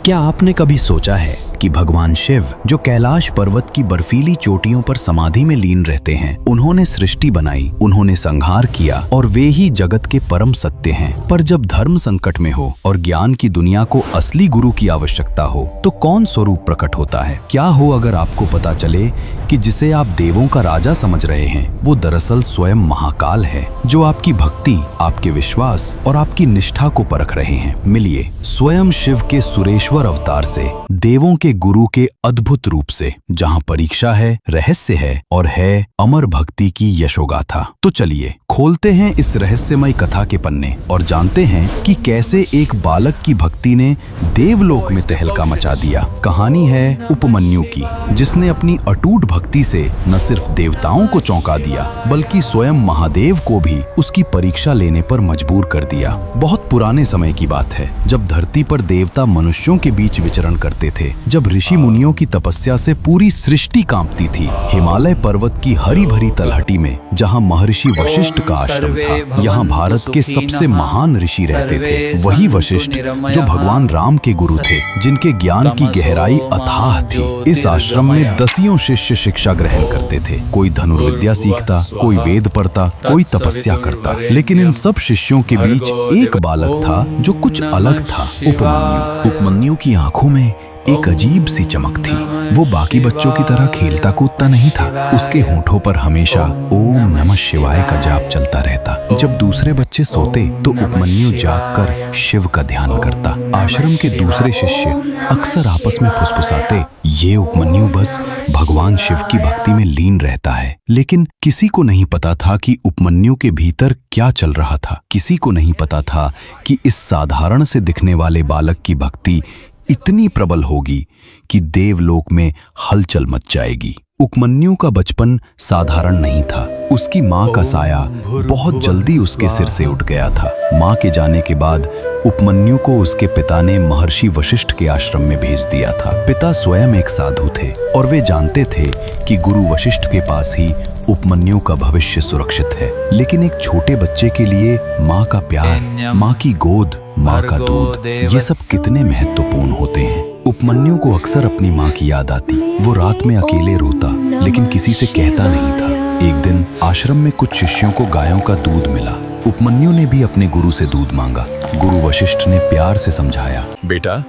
क्या आपने कभी सोचा है कि भगवान शिव, जो कैलाश पर्वत की बर्फीली चोटियों पर समाधि में लीन रहते हैं, उन्होंने सृष्टि बनाई, उन्होंने संहार किया और वे ही जगत के परम सत्य हैं। पर जब धर्म संकट में हो और ज्ञान की दुनिया को असली गुरु की आवश्यकता हो, तो कौन स्वरूप प्रकट होता है? क्या हो अगर आपको पता चले कि जिसे आप देवों का राजा समझ रहे हैं, वो दरअसल स्वयं महाकाल है, जो आपकी भक्ति, आपके विश्वास और आपकी निष्ठा को परख रहे हैं। मिलिए स्वयं शिव के सुरेश्वर अवतार से, देवों के गुरु के अद्भुत रूप से, जहां परीक्षा है, रहस्य है और है अमर भक्ति की यशोगाथा। तो चलिए खोलते हैं इस रहस्यमय कथा के पन्ने और जानते हैं कि कैसे एक बालक की भक्ति ने देवलोक में तहलका मचा दिया। कहानी है उपमन्यु की, जिसने अपनी अटूट भक्ति से न सिर्फ देवताओं को चौंका दिया, बल्कि स्वयं महादेव को भी उसकी परीक्षा लेने पर मजबूर कर दिया। बहुत पुराने समय की बात है, जब धरती पर देवता मनुष्यों के बीच विचरण करते थे, जब ऋषि मुनियों की तपस्या से पूरी सृष्टि कांपती थी। हिमालय पर्वत की हरी भरी तलहटी में, जहां महर्षि वशिष्ठ का आश्रम था, यहाँ भारत के सबसे महान ऋषि रहते थे। वही वशिष्ठ जो भगवान राम के गुरु थे, जिनके ज्ञान की गहराई अथाह थी। इस आश्रम में दसियों शिष्य शिक्षा ग्रहण करते थे। कोई धनुर्विद्या सीखता, कोई वेद पढ़ता, कोई तपस्या करता। लेकिन इन सब शिष्यों के बीच एक बालक था जो कुछ अलग था, उपमन्यु। उपमन्यु की आंखों में एक अजीब सी चमक थी। वो बाकी बच्चों की तरह खेलता कूदता नहीं था। उसके होठों पर हमेशा ओम नमः शिवाय का जाप चलता रहता। जब दूसरे बच्चे सोते तो उपमन्यु जागकर शिव का ध्यान करता। आश्रम के दूसरे शिष्य अक्सर आपस में फुसफुसाते, ये उपमन्यु बस भगवान शिव की भक्ति में लीन रहता है। लेकिन किसी को नहीं पता था कि उपमन्यु के भीतर क्या चल रहा था। किसी को नहीं पता था कि इस साधारण से दिखने वाले बालक की भक्ति इतनी प्रबल होगी कि देवलोक में हलचल मच जाएगी। उपमन्यु का बचपन साधारण नहीं था। उसकी माँ का साया बहुत जल्दी उसके सिर से उठ गया था। माँ के जाने के बाद उपमन्यु को उसके पिता ने महर्षि वशिष्ठ के आश्रम में भेज दिया था। पिता स्वयं एक साधु थे और वे जानते थे कि गुरु वशिष्ठ के पास ही उपमन्यु का भविष्य सुरक्षित है। लेकिन एक छोटे बच्चे के लिए माँ का प्यार, माँ की गोद, माँ का दूध, ये सब कितने महत्वपूर्ण होते हैं। उपमन्यु को अक्सर अपनी माँ की याद आती। वो रात में अकेले रोता, लेकिन किसी से कहता नहीं था। एक दिन आश्रम में कुछ शिष्यों को गायों का दूध मिला। उपमन्यु ने भी अपने गुरु से दूध मांगा। गुरु वशिष्ठ ने प्यार से समझाया, बेटा,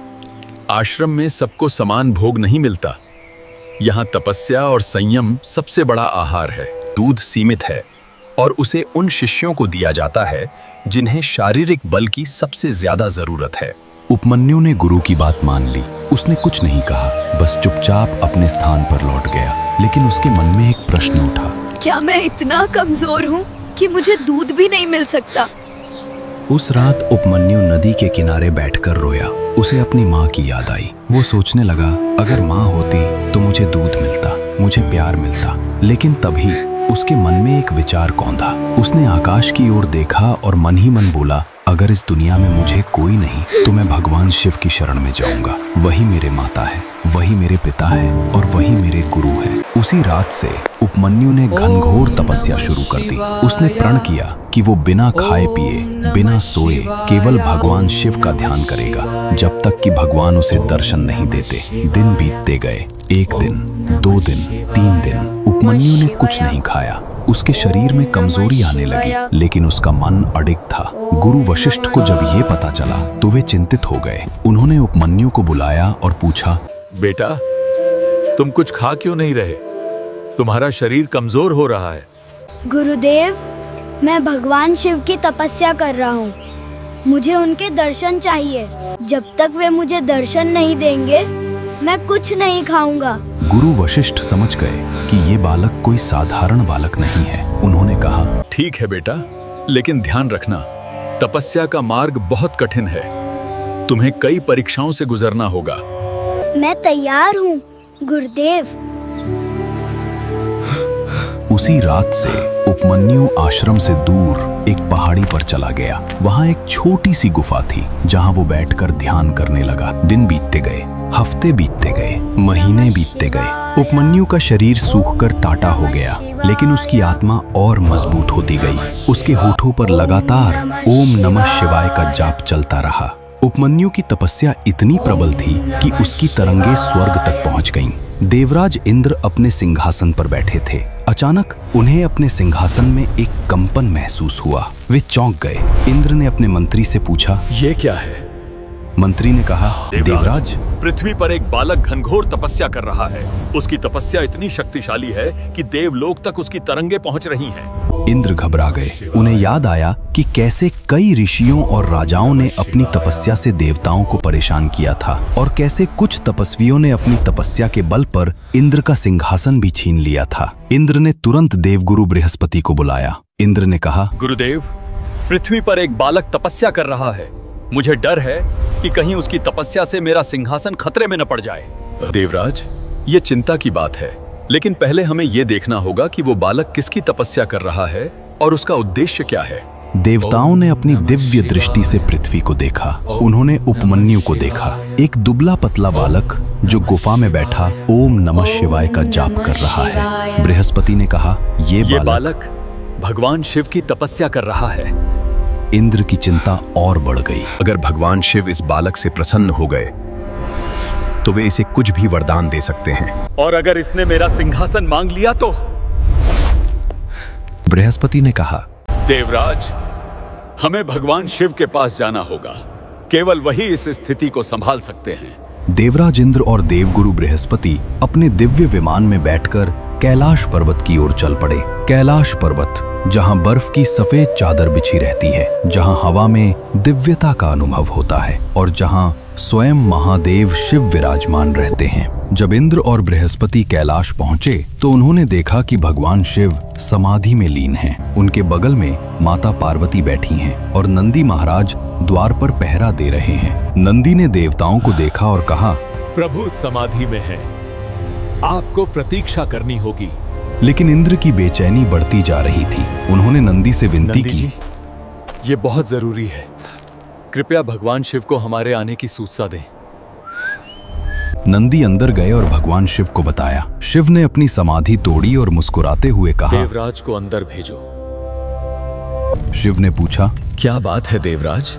आश्रम में सबको समान भोग नहीं मिलता। यहाँ तपस्या और संयम सबसे बड़ा आहार है। दूध सीमित है और उसे उन शिष्यों को दिया जाता है जिन्हें शारीरिक बल की सबसे ज्यादा जरूरत है। उपमन्यु ने गुरु की बात मान ली। उसने कुछ नहीं कहा, बस चुपचाप अपने स्थान पर लौट गया। लेकिन उसके मन में एक प्रश्न उठा, क्या मैं इतना कमजोर हूँ कि मुझे दूध भी नहीं मिल सकता? उस रात उपमन्यु नदी के किनारे बैठकर रोया। उसे अपनी माँ की याद आई। वो सोचने लगा, अगर माँ होती तो मुझे दूध मिलता, मुझे प्यार मिलता। लेकिन तभी उसके मन में एक विचार कौंधा। उसने आकाश की ओर देखा और मन ही मन बोला, अगर इस दुनिया में मुझे कोई नहीं तो मैं भगवान शिव की शरण में जाऊंगा। वही मेरे माता है, वही मेरे पिता है और वही मेरे गुरु है। उसी रात से उपमन्यु ने घनघोर तपस्या शुरू कर दी। उसने प्रण किया कि वो बिना खाए पिए, बिना सोए केवल भगवान शिव का ध्यान करेगा, जब तक कि भगवान उसे दर्शन नहीं देते। दिन बीतते गए। 1 दिन, 2 दिन, 3 दिन। उपमन्यु ने कुछ नहीं खाया। उसके शरीर में कमजोरी आने लगी, लेकिन उसका मन अडिग था। गुरु वशिष्ठ को जब ये पता चला तो वे चिंतित हो गए। उन्होंने उपमन्यु को बुलाया और पूछा, बेटा, तुम कुछ खा क्यों नहीं रहे? तुम्हारा शरीर कमजोर हो रहा है। गुरुदेव, मैं भगवान शिव की तपस्या कर रहा हूँ। मुझे उनके दर्शन चाहिए। जब तक वे मुझे दर्शन नहीं देंगे, मैं कुछ नहीं खाऊंगा। गुरु वशिष्ठ समझ गए कि ये बालक कोई साधारण बालक नहीं है। उन्होंने कहा, ठीक है बेटा, लेकिन ध्यान रखना, तपस्या का मार्ग बहुत कठिन है। तुम्हें कई परीक्षाओं से गुजरना होगा। मैं तैयार हूँ गुरुदेव। उसी रात से उपमन्यु आश्रम से दूर एक पहाड़ी पर चला गया। वहाँ एक छोटी सी गुफा थी, जहाँ वो बैठकर ध्यान करने लगा। दिन बीतते गए, हफ्ते बीतते गए, महीने बीतते गए। उपमन्यु का शरीर सूखकर टाटा हो गया, लेकिन उसकी आत्मा और मजबूत होती गई। उसके होठों पर लगातार ओम नमः शिवाय का जाप चलता रहा। उपमन्यु की तपस्या इतनी प्रबल थी कि उसकी तरंगे स्वर्ग तक पहुंच गईं। देवराज इंद्र अपने सिंहासन पर बैठे थे। अचानक उन्हें अपने सिंहासन में एक कंपन महसूस हुआ। वे चौंक गए। इंद्र ने अपने मंत्री से पूछा, ये क्या है? मंत्री ने कहा, देवराज, पृथ्वी पर एक बालक घनघोर तपस्या कर रहा है। उसकी तपस्या इतनी शक्तिशाली है कि देवलोक तक उसकी तरंगे पहुंच रही हैं। इंद्र घबरा गए। उन्हें याद आया कि कैसे कई ऋषियों और राजाओं ने अपनी तपस्या से देवताओं को परेशान किया था और कैसे कुछ तपस्वियों ने अपनी तपस्या के बल पर इंद्र का सिंहासन भी छीन लिया था। इंद्र ने तुरंत देवगुरु बृहस्पति को बुलाया। इंद्र ने कहा, गुरुदेव, पृथ्वी पर एक बालक तपस्या कर रहा है। मुझे डर है कि कहीं उसकी तपस्या से मेरा सिंहासन खतरे में न पड़ जाए। देवराज, ये चिंता की बात है, लेकिन पहले हमें ये देखना होगा कि वो बालक किसकी तपस्या कर रहा है और उसका उद्देश्य क्या है। देवताओं ने अपनी दिव्य दृष्टि से पृथ्वी को देखा। उन्होंने उपमन्यु को देखा, एक दुबला पतला बालक जो गुफा में बैठा ओम नमः शिवाय का जाप कर रहा है। बृहस्पति ने कहा, ये बालक भगवान शिव की तपस्या कर रहा है। इंद्र की चिंता और बढ़ गई। अगर भगवान शिव इस बालक से प्रसन्न हो गए तो वे इसे कुछ भी वरदान दे सकते हैं, और अगर इसने मेरा सिंहासन मांग लिया तो। बृहस्पति ने कहा, देवराज, हमें भगवान शिव के पास जाना होगा। केवल वही इस स्थिति को संभाल सकते हैं। देवराज इंद्र और देवगुरु बृहस्पति अपने दिव्य विमान में बैठकर कैलाश पर्वत की ओर चल पड़े। कैलाश पर्वत, जहां बर्फ की सफेद चादर बिछी रहती है, जहां हवा में दिव्यता का अनुभव होता है और जहां स्वयं महादेव शिव विराजमान रहते हैं। जब इंद्र और बृहस्पति कैलाश पहुंचे तो उन्होंने देखा कि भगवान शिव समाधि में लीन हैं। उनके बगल में माता पार्वती बैठी हैं और नंदी महाराज द्वार पर पहरा दे रहे हैं। नंदी ने देवताओं को देखा और कहा, प्रभु समाधि में है, आपको प्रतीक्षा करनी होगी। लेकिन इंद्र की बेचैनी बढ़ती जा रही थी। उन्होंने नंदी से विनती की, ये बहुत जरूरी है, कृपया भगवान शिव को हमारे आने की सूचना दें। नंदी अंदर गए और भगवान शिव को बताया। शिव ने अपनी समाधि तोड़ी और मुस्कुराते हुए कहा, देवराज को अंदर भेजो। शिव ने पूछा, क्या बात है देवराज,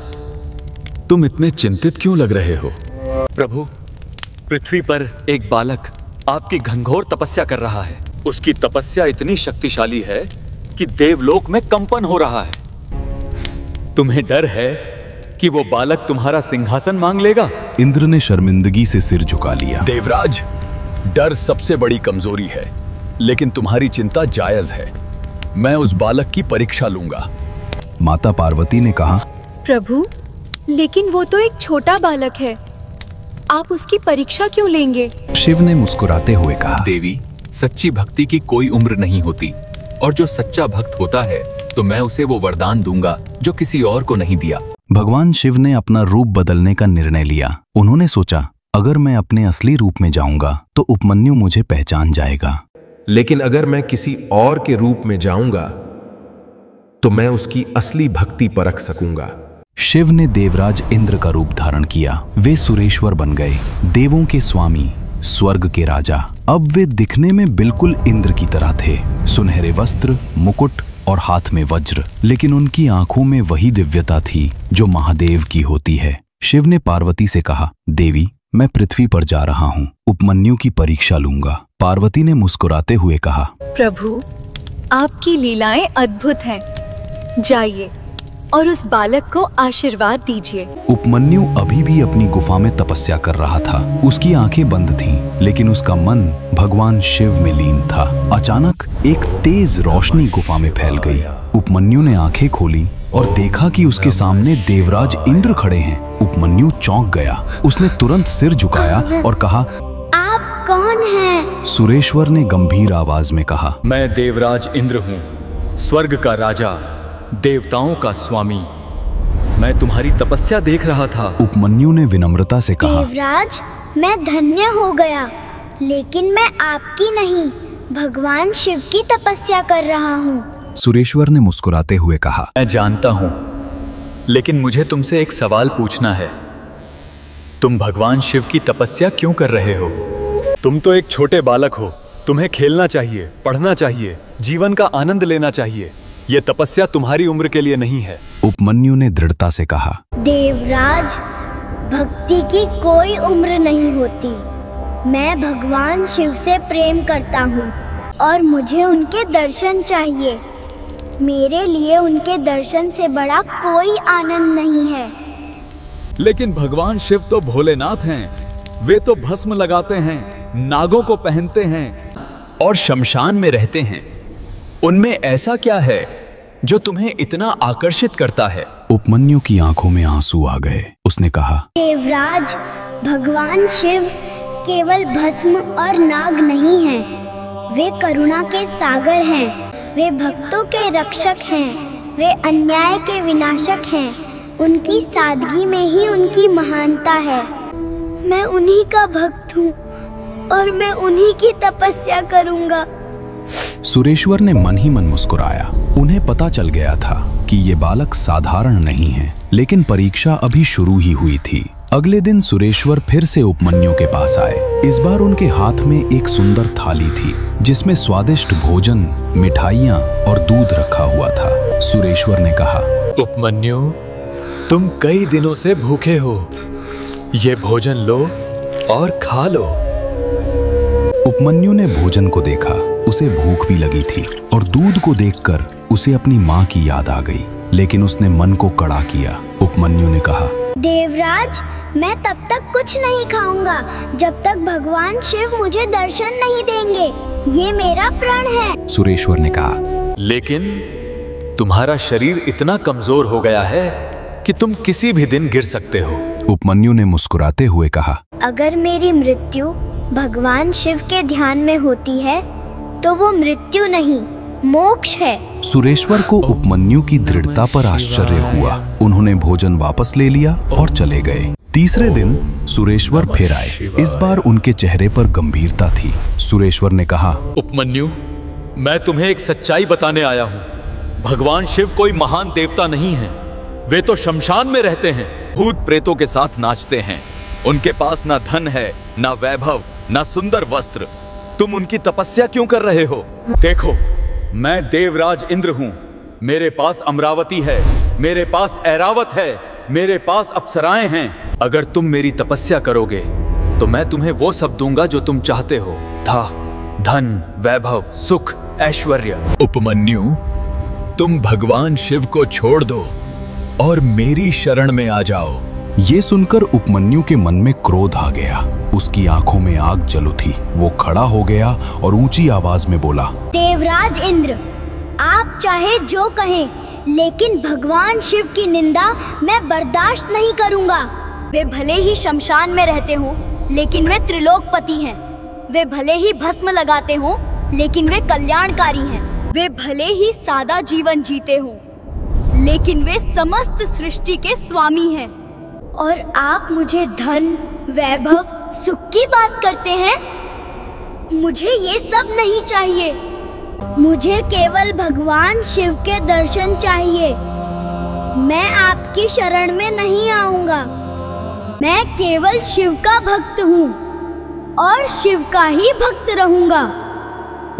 तुम इतने चिंतित क्यों लग रहे हो? प्रभु, पृथ्वी पर एक बालक आपकी घनघोर तपस्या कर रहा है। उसकी तपस्या इतनी शक्तिशाली है कि देवलोक में कंपन हो रहा है। तुम्हें डर है कि वो बालक तुम्हारा सिंहासन मांग लेगा? इंद्र ने शर्मिंदगी से सिर झुका लिया। देवराज, डर सबसे बड़ी कमजोरी है, लेकिन तुम्हारी चिंता जायज है। मैं उस बालक की परीक्षा लूंगा। माता पार्वती ने कहा, प्रभु, लेकिन वो तो एक छोटा बालक है, आप उसकी परीक्षा क्यों लेंगे? शिव ने मुस्कुराते हुए कहा, देवी, सच्ची भक्ति की कोई उम्र नहीं होती, और जो सच्चा भक्त होता है तो मैं उसे वो वरदान दूंगा जो किसी और को नहीं दिया। भगवान शिव ने अपना रूप बदलने का निर्णय लिया। उन्होंने सोचा, अगर मैं अपने असली रूप में जाऊंगा तो उपमन्यु मुझे पहचान जाएगा, लेकिन अगर मैं किसी और के रूप में जाऊंगा तो मैं उसकी असली भक्ति परख सकूंगा। शिव ने देवराज इंद्र का रूप धारण किया। वे सुरेश्वर बन गए, देवों के स्वामी, स्वर्ग के राजा। अब वे दिखने में बिल्कुल इंद्र की तरह थे, सुनहरे वस्त्र, मुकुट और हाथ में वज्र, लेकिन उनकी आंखों में वही दिव्यता थी जो महादेव की होती है। शिव ने पार्वती से कहा, देवी, मैं पृथ्वी पर जा रहा हूँ, उपमन्यु की परीक्षा लूंगा। पार्वती ने मुस्कुराते हुए कहा, प्रभु, आपकी लीलाएं अद्भुत हैं। जाइए और उस बालक को आशीर्वाद दीजिए। उपमन्यु अभी भी अपनी गुफा में तपस्या कर रहा था। उसकी आंखें बंद थीं, लेकिन उसका मन भगवान शिव में लीन था। अचानक एक तेज रोशनी गुफा में फैल गई। उपमन्यु ने आंखें खोली और देखा कि उसके सामने देवराज इंद्र खड़े हैं। उपमन्यु चौंक गया। उसने तुरंत सिर झुकाया और कहा, आप कौन हैं? सुरेश्वर ने गंभीर आवाज में कहा, मैं देवराज इंद्र हूँ, स्वर्ग का राजा, देवताओं का स्वामी। मैं तुम्हारी तपस्या देख रहा था। उपमन्यु ने विनम्रता से कहा, देवराज, मैं धन्य हो गया, लेकिन मैं आपकी नहीं, भगवान शिव की तपस्या कर रहा हूँ। सुरेश्वर ने मुस्कुराते हुए कहा, मैं जानता हूँ, लेकिन मुझे तुमसे एक सवाल पूछना है। तुम भगवान शिव की तपस्या क्यों कर रहे हो? तुम तो एक छोटे बालक हो, तुम्हें खेलना चाहिए, पढ़ना चाहिए, जीवन का आनंद लेना चाहिए। ये तपस्या तुम्हारी उम्र के लिए नहीं है। उपमन्यु ने दृढ़ता से कहा, देवराज, भक्ति की कोई उम्र नहीं होती। मैं भगवान शिव से प्रेम करता हूँ और मुझे उनके दर्शन चाहिए। मेरे लिए उनके दर्शन से बड़ा कोई आनंद नहीं है। लेकिन भगवान शिव तो भोलेनाथ हैं। वे तो भस्म लगाते हैं, नागों को पहनते हैं और शमशान में रहते हैं। उनमें ऐसा क्या है जो तुम्हें इतना आकर्षित करता है? उपमन्यु की आंखों में आंसू आ गए। उसने कहा, देवराज, भगवान शिव केवल भस्म और नाग नहीं हैं। वे करुणा के सागर हैं। वे भक्तों के रक्षक हैं। वे अन्याय के विनाशक हैं। उनकी सादगी में ही उनकी महानता है। मैं उन्हीं का भक्त हूँ और मैं उन्हीं की तपस्या करूँगा। सुरेश्वर ने मन ही मन मुस्कुराया। उन्हें पता चल गया था कि ये बालक साधारण नहीं है, लेकिन परीक्षा अभी शुरू ही हुई थी। अगले दिन सुरेश्वर फिर से उपमन्यु के पास आए। इस बार उनके हाथ में एक सुंदर थाली थी जिसमें स्वादिष्ट भोजन, मिठाइयाँ और दूध रखा हुआ था। सुरेश्वर ने कहा, उपमन्यु, तुम कई दिनों से भूखे हो। ये भोजन लो और खा लो। उपमन्यु ने भोजन को देखा। उसे भूख भी लगी थी और दूध को देखकर उसे अपनी माँ की याद आ गई, लेकिन उसने मन को कड़ा किया। उपमन्यु ने कहा, देवराज, मैं तब तक कुछ नहीं खाऊंगा जब तक भगवान शिव मुझे दर्शन नहीं देंगे। ये मेरा प्रण है। सुरेश्वर ने कहा, लेकिन तुम्हारा शरीर इतना कमजोर हो गया है कि तुम किसी भी दिन गिर सकते हो। उपमन्यु ने मुस्कुराते हुए कहा, अगर मेरी मृत्यु भगवान शिव के ध्यान में होती है तो वो मृत्यु नहीं, मोक्ष है। सुरेश्वर को उपमन्यु की दृढ़ता पर आश्चर्य हुआ। उन्होंने भोजन वापस ले लिया और चले गए। तीसरे दिन सुरेश्वर फिर आए। इस बार उनके चेहरे पर गंभीरता थी। सुरेश्वर ने कहा, उपमन्यु, मैं तुम्हें एक सच्चाई बताने आया हूँ। भगवान शिव कोई महान देवता नहीं है। वे तो शमशान में रहते हैं, भूत प्रेतों के साथ नाचते हैं। उनके पास ना धन है, ना वैभव, ना सुंदर वस्त्र। तुम उनकी तपस्या क्यों कर रहे हो? देखो, मैं देवराज इंद्र हूँ। मेरे पास अमरावती है, मेरे पास ऐरावत है, मेरे पास अप्सराएं हैं। अगर तुम मेरी तपस्या करोगे तो मैं तुम्हें वो सब दूंगा जो तुम चाहते हो। धन, वैभव, सुख, ऐश्वर्य। उपमन्यु, तुम भगवान शिव को छोड़ दो और मेरी शरण में आ जाओ। ये सुनकर उपमन्यु के मन में क्रोध आ गया। उसकी आंखों में आग जल उठी। वो खड़ा हो गया और ऊंची आवाज में बोला, देवराज इंद्र, आप चाहे जो कहें, लेकिन भगवान शिव की निंदा मैं बर्दाश्त नहीं करूंगा। वे भले ही शमशान में रहते हों, लेकिन वे त्रिलोकपति हैं। वे भले ही भस्म लगाते हों, लेकिन वे कल्याणकारी हैं। वे भले ही सादा जीवन जीते हों, लेकिन वे समस्त सृष्टि के स्वामी हैं। और आप मुझे धन, वैभव, सुख की बात करते हैं? मुझे ये सब नहीं चाहिए। मुझे केवल भगवान शिव के दर्शन चाहिए। मैं आपकी शरण में नहीं आऊंगा। मैं केवल शिव का भक्त हूँ और शिव का ही भक्त रहूंगा।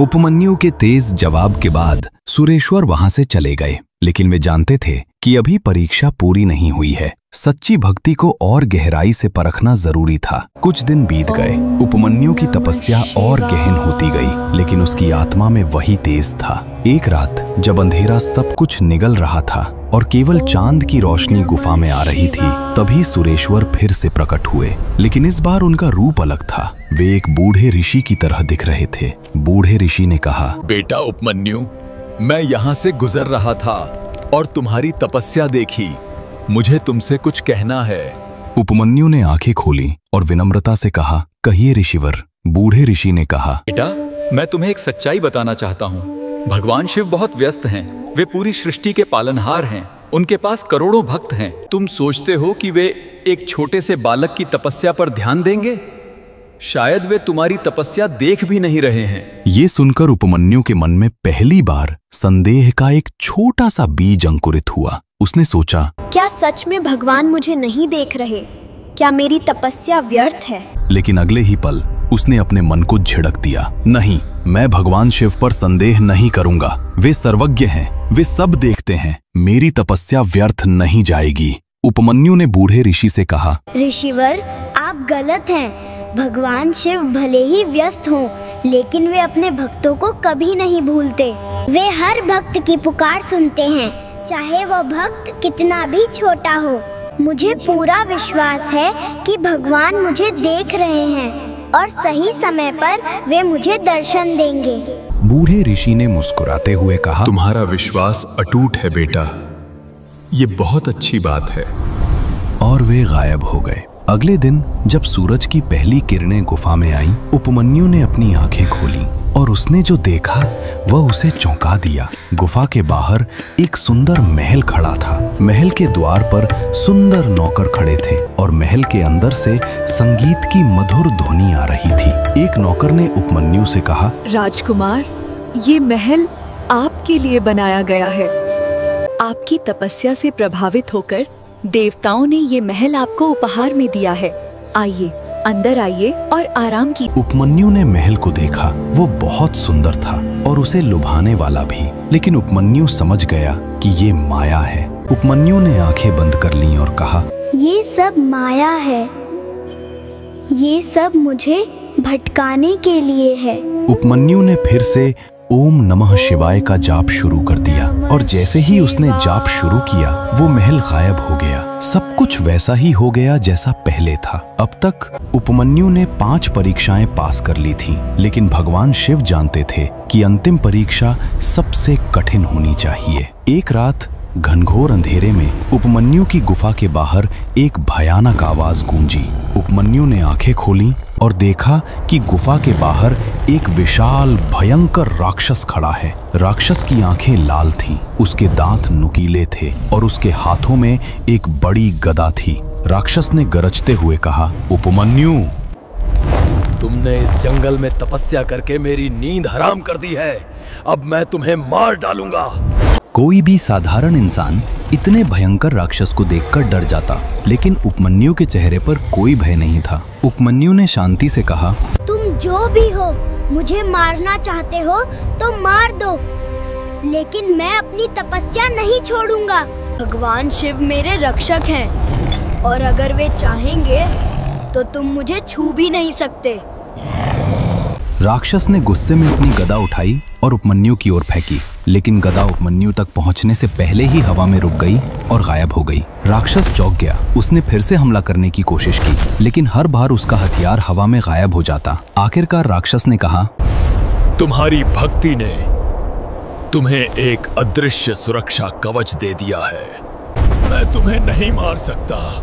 उपमन्यु के तेज जवाब के बाद सुरेश्वर वहां से चले गए, लेकिन वे जानते थे कि अभी परीक्षा पूरी नहीं हुई है। सच्ची भक्ति को और गहराई से परखना जरूरी था। कुछ दिन बीत गए। उपमन्यु की तपस्या और गहन होती गई, लेकिन उसकी आत्मा में वही तेज था। एक रात जब अंधेरा सब कुछ निगल रहा था और केवल चांद की रोशनी गुफा में आ रही थी, तभी सुरेश्वर फिर से प्रकट हुए। लेकिन इस बार उनका रूप अलग था। वे एक बूढ़े ऋषि की तरह दिख रहे थे। बूढ़े ऋषि ने कहा, बेटा उपमन्यु, मैं यहाँ से गुजर रहा था और तुम्हारी तपस्या देखी। मुझे तुमसे कुछ कहना है। उपमन्यु ने आंखें खोली और विनम्रता से कहा, कहिए ऋषिवर। बूढ़े ऋषि ने कहा, बेटा, मैं तुम्हें एक सच्चाई बताना चाहता हूँ। भगवान शिव बहुत व्यस्त हैं। वे पूरी सृष्टि के पालनहार हैं। उनके पास करोड़ों भक्त हैं। तुम सोचते हो कि वे एक छोटे से बालक की तपस्या पर ध्यान देंगे? शायद वे तुम्हारी तपस्या देख भी नहीं रहे हैं। ये सुनकर उपमन्यु के मन में पहली बार संदेह का एक छोटा सा बीज अंकुरित हुआ। उसने सोचा, क्या सच में भगवान मुझे नहीं देख रहे? क्या मेरी तपस्या व्यर्थ है? लेकिन अगले ही पल उसने अपने मन को झिड़क दिया, नहीं, मैं भगवान शिव पर संदेह नहीं करूंगा। वे सर्वज्ञ हैं, वे सब देखते हैं। मेरी तपस्या व्यर्थ नहीं जाएगी। उपमन्यु ने बूढ़े ऋषि से कहा, ऋषिवर, आप गलत हैं। भगवान शिव भले ही व्यस्त हों, लेकिन वे अपने भक्तों को कभी नहीं भूलते। वे हर भक्त की पुकार सुनते हैं, चाहे वह भक्त कितना भी छोटा हो। मुझे पूरा विश्वास है कि भगवान मुझे देख रहे हैं और सही समय पर वे मुझे दर्शन देंगे। बूढ़े ऋषि ने मुस्कुराते हुए कहा, तुम्हारा विश्वास अटूट है बेटा, ये बहुत अच्छी बात है। और वे गायब हो गए। अगले दिन जब सूरज की पहली किरणें गुफा में आईं, उपमन्यु ने अपनी आंखें खोली और उसने जो देखा वह उसे चौंका दिया। गुफा के बाहर एक सुंदर महल खड़ा था। महल के द्वार पर सुंदर नौकर खड़े थे और महल के अंदर से संगीत की मधुर ध्वनि आ रही थी। एक नौकर ने उपमन्यु से कहा, राजकुमार, ये महल आपके लिए बनाया गया है। आपकी तपस्या से प्रभावित होकर देवताओं ने ये महल आपको उपहार में दिया है। आइए, अंदर आइए और आराम की। उपमन्यु ने महल को देखा। वो बहुत सुंदर था और उसे लुभाने वाला भी, लेकिन उपमन्यु समझ गया कि ये माया है। उपमन्यु ने आंखें बंद कर लीं और कहा, ये सब माया है, ये सब मुझे भटकाने के लिए है। उपमन्यु ने फिर से ओम नमः शिवाय का जाप शुरू कर दिया और जैसे ही उसने जाप शुरू किया वो महल गायब हो गया। सब कुछ वैसा ही हो गया जैसा पहले था। अब तक उपमन्यु ने 5 परीक्षाएं पास कर ली थीं, लेकिन भगवान शिव जानते थे कि अंतिम परीक्षा सबसे कठिन होनी चाहिए। एक रात घनघोर अंधेरे में उपमन्यु की गुफा के बाहर एक भयानक आवाज गूंजी। उपमन्यु ने आंखें खोली और देखा कि गुफा के बाहर एक विशाल भयंकर राक्षस खड़ा है। राक्षस की आंखें लाल थीं, उसके दांत नुकीले थे और उसके हाथों में एक बड़ी गदा थी। राक्षस ने गरजते हुए कहा, उपमन्यु, तुमने इस जंगल में तपस्या करके मेरी नींद हराम कर दी है। अब मैं तुम्हें मार डालूंगा। कोई भी साधारण इंसान इतने भयंकर राक्षस को देखकर डर जाता, लेकिन उपमन्यु के चेहरे पर कोई भय नहीं था। उपमन्यु ने शांति से कहा, तुम जो भी हो, मुझे मारना चाहते हो तो मार दो, लेकिन मैं अपनी तपस्या नहीं छोड़ूंगा। भगवान शिव मेरे रक्षक हैं और अगर वे चाहेंगे तो तुम मुझे छू भी नहीं सकते। राक्षस ने गुस्से में अपनी गदा उठाई और उपमन्यु की ओर फेंकी, लेकिन गदा उपमन्यु तक पहुंचने से पहले ही हवा में रुक गई और गायब हो गई। राक्षस चौंक गया। उसने फिर से हमला करने की कोशिश की, लेकिन हर बार उसका हथियार हवा में गायब हो जाता। आखिरकार राक्षस ने कहा, तुम्हारी भक्ति ने तुम्हें एक अदृश्य सुरक्षा कवच दे दिया है। मैं तुम्हें नहीं मार सकता।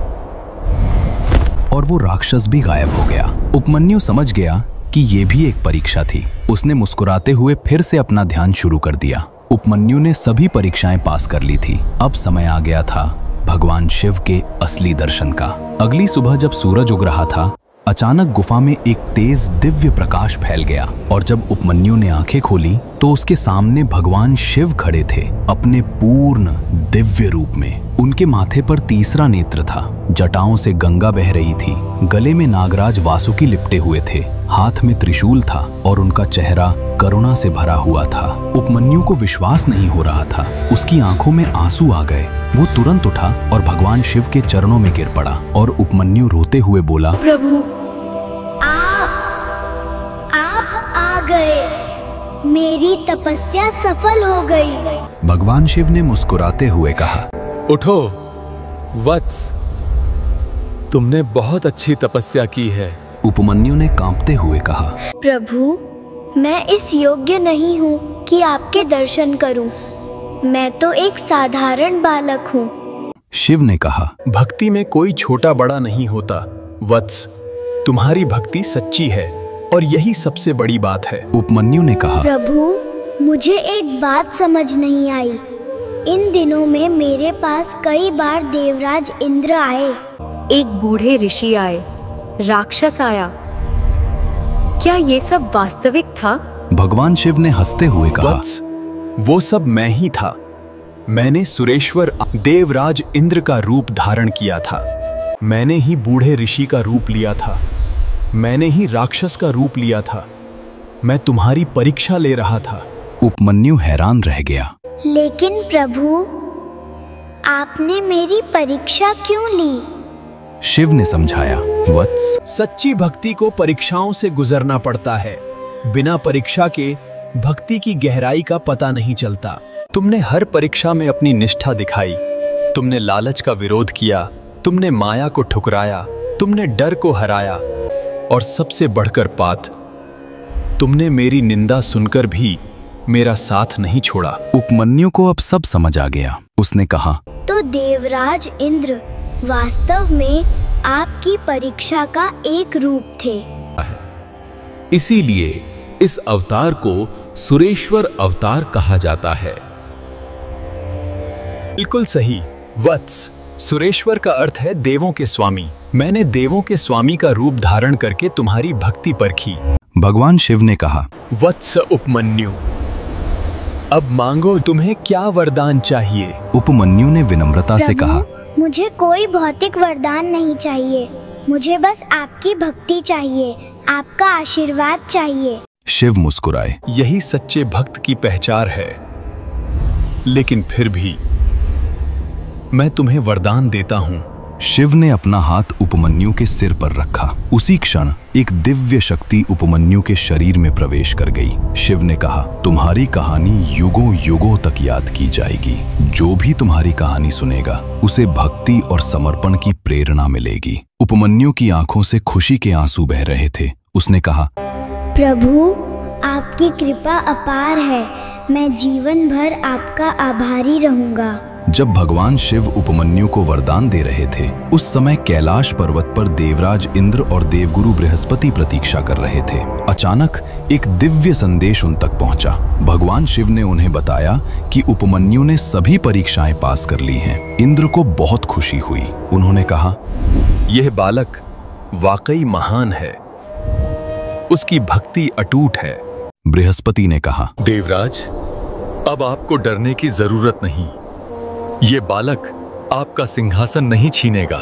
और वो राक्षस भी गायब हो गया। उपमन्यु समझ गया कि ये भी एक परीक्षा थी। उसने मुस्कुराते हुए फिर से अपना ध्यान शुरू कर दिया। उपमन्यु ने सभी परीक्षाएं पास कर ली थी। अब समय आ गया था भगवान शिव के असली दर्शन का। अगली सुबह जब सूरज उग रहा था, अचानक गुफा में एक तेज दिव्य प्रकाश फैल गया और जब उपमन्यु ने आंखें खोली तो उसके सामने भगवान शिव खड़े थे, अपने पूर्ण दिव्य रूप में। उनके माथे पर तीसरा नेत्र था, जटाओं से गंगा बह रही थी, गले में नागराज वासुकी लिपटे हुए थे, हाथ में त्रिशूल था और उनका चेहरा करुणा से भरा हुआ था। उपमन्यु को विश्वास नहीं हो रहा था। उसकी आंखों में आंसू आ गए। वो तुरंत उठा और भगवान शिव के चरणों में गिर पड़ा और उपमन्यु रोते हुए बोला, प्रभु, आप आ गए। मेरी तपस्या सफल हो गई। भगवान शिव ने मुस्कुराते हुए कहा, उठो वत्स, तुमने बहुत अच्छी तपस्या की है। उपमन्यु ने कांपते हुए कहा, प्रभु, मैं इस योग्य नहीं हूँ कि आपके दर्शन करूं। मैं तो एक साधारण बालक हूँ। शिव ने कहा, भक्ति में कोई छोटा बड़ा नहीं होता वत्स, तुम्हारी भक्ति सच्ची है और यही सबसे बड़ी बात है। उपमन्यु ने कहा, प्रभु, मुझे एक बात समझ नहीं आई। इन दिनों में मेरे पास कई बार देवराज इंद्र आए, एक बूढ़े ऋषि आए, राक्षस आया। क्या ये सब वास्तविक था? भगवान शिव ने हंसते हुए कहा, वत्स, वो सब मैं ही था। मैंने सुरेश्वर देवराज इंद्र का रूप धारण किया था। मैंने ही बूढ़े ऋषि का रूप लिया था। मैंने ही राक्षस का रूप लिया था। मैं तुम्हारी परीक्षा ले रहा था। उपमन्यु हैरान रह गया। लेकिन प्रभु, आपने मेरी परीक्षा क्यों ली? शिव ने समझाया, वत्स, सच्ची भक्ति को परीक्षाओं से गुजरना पड़ता है। बिना परीक्षा के भक्ति की गहराई का पता नहीं चलता। तुमने हर परीक्षा में अपनी निष्ठा दिखाई। तुमने लालच का विरोध किया, तुमने माया को ठुकराया, तुमने डर को हराया, और सबसे बढ़कर बात, तुमने मेरी निंदा सुनकर भी मेरा साथ नहीं छोड़ा। उपमन्यु को अब सब समझ आ गया। उसने कहा, तो देवराज इंद्र वास्तव में आपकी परीक्षा का एक रूप थे। इसीलिए इस अवतार को सुरेश्वर अवतार कहा जाता है। बिल्कुल सही वत्स। सुरेश्वर का अर्थ है देवों के स्वामी। मैंने देवों के स्वामी का रूप धारण करके तुम्हारी भक्ति परखी। भगवान शिव ने कहा, वत्स उपमन्यु, अब मांगो, तुम्हें क्या वरदान चाहिए? उपमन्यु ने विनम्रता से कहा, मुझे कोई भौतिक वरदान नहीं चाहिए, मुझे बस आपकी भक्ति चाहिए, आपका आशीर्वाद चाहिए। शिव मुस्कुराए। यही सच्चे भक्त की पहचान है। लेकिन फिर भी मैं तुम्हें वरदान देता हूँ। शिव ने अपना हाथ उपमन्यु के सिर पर रखा। उसी क्षण एक दिव्य शक्ति उपमन्यु के शरीर में प्रवेश कर गई। शिव ने कहा, तुम्हारी कहानी युगों युगों तक याद की जाएगी। जो भी तुम्हारी कहानी सुनेगा उसे भक्ति और समर्पण की प्रेरणा मिलेगी। उपमन्यु की आंखों से खुशी के आंसू बह रहे थे। उसने कहा, प्रभु, आपकी कृपा अपार है, मैं जीवन भर आपका आभारी रहूंगा। जब भगवान शिव उपमन्यु को वरदान दे रहे थे, उस समय कैलाश पर्वत पर देवराज इंद्र और देवगुरु बृहस्पति प्रतीक्षा कर रहे थे। अचानक एक दिव्य संदेश उन तक पहुंचा। भगवान शिव ने उन्हें बताया कि उपमन्यु ने सभी परीक्षाएं पास कर ली हैं। इंद्र को बहुत खुशी हुई। उन्होंने कहा, यह बालक वाकई महान है, उसकी भक्ति अटूट है। बृहस्पति ने कहा, देवराज, अब आपको डरने की जरूरत नहीं। ये बालक आपका सिंहासन नहीं छीनेगा।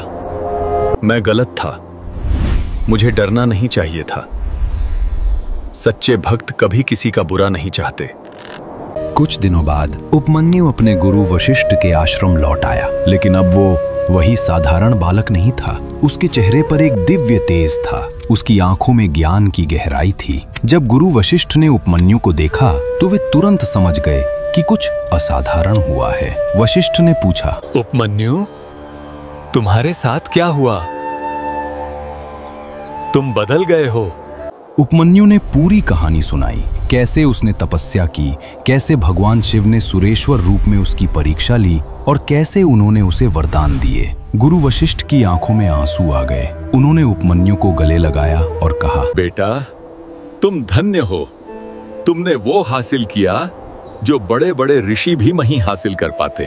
मैं गलत था, मुझे डरना नहीं चाहिए था। सच्चे भक्त कभी किसी का बुरा नहीं चाहते। कुछ दिनों बाद उपमन्यु अपने गुरु वशिष्ठ के आश्रम लौट आया, लेकिन अब वो वही साधारण बालक नहीं था। उसके चेहरे पर एक दिव्य तेज था। उसकी आंखों में ज्ञान की गहराई थी। जब गुरु वशिष्ठ ने उपमन्यु को देखा तो वे तुरंत समझ गए कि कुछ असाधारण हुआ है। वशिष्ठ ने पूछा, उपमन्यु, तुम्हारे साथ क्या हुआ? तुम बदल गए हो। उपमन्यु ने पूरी कहानी सुनाई, कैसे उसने तपस्या की, कैसे भगवान शिव ने सुरेश्वर रूप में उसकी परीक्षा ली और कैसे उन्होंने उसे वरदान दिए। गुरु वशिष्ठ की आंखों में आंसू आ गए। उन्होंने उपमन्यु को गले लगाया और कहा, बेटा, तुम धन्य हो। तुमने वो हासिल किया जो बड़े बड़े ऋषि भी नहीं हासिल कर पाते।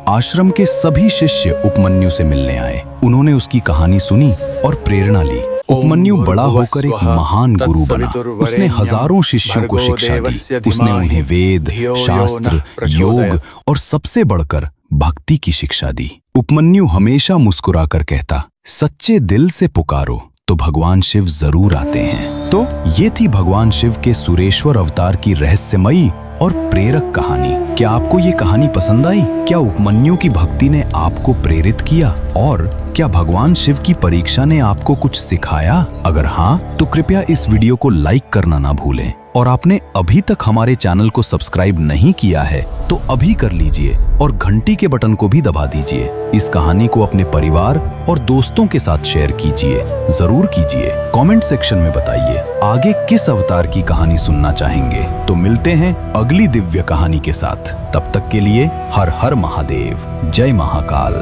आश्रम के सभी शिष्य उपमन्यु से मिलने आए। उन्होंने उसकी कहानी सुनी और प्रेरणा ली। उपमन्यु बड़ा होकर एक महान गुरु बना। उसने हजारों शिष्यों को शिक्षा दी। उसने उन्हें वेद, शास्त्र, योग और सबसे बढ़कर भक्ति की शिक्षा दी। उपमन्यु हमेशा मुस्कुराकर कहता, सच्चे दिल से पुकारो तो भगवान शिव जरूर आते हैं। तो ये थी भगवान शिव के सुरेश्वर अवतार की रहस्यमयी और प्रेरक कहानी। क्या आपको ये कहानी पसंद आई? क्या उपमन्यु की भक्ति ने आपको प्रेरित किया? और क्या भगवान शिव की परीक्षा ने आपको कुछ सिखाया? अगर हाँ, तो कृपया इस वीडियो को लाइक करना ना भूलें। और आपने अभी तक हमारे चैनल को सब्सक्राइब नहीं किया है तो अभी कर लीजिए और घंटी के बटन को भी दबा दीजिए। इस कहानी को अपने परिवार और दोस्तों के साथ शेयर कीजिए, जरूर कीजिए। कमेंट सेक्शन में बताइए आगे किस अवतार की कहानी सुनना चाहेंगे। तो मिलते हैं अगली दिव्य कहानी के साथ। तब तक के लिए हर हर महादेव, जय महाकाल।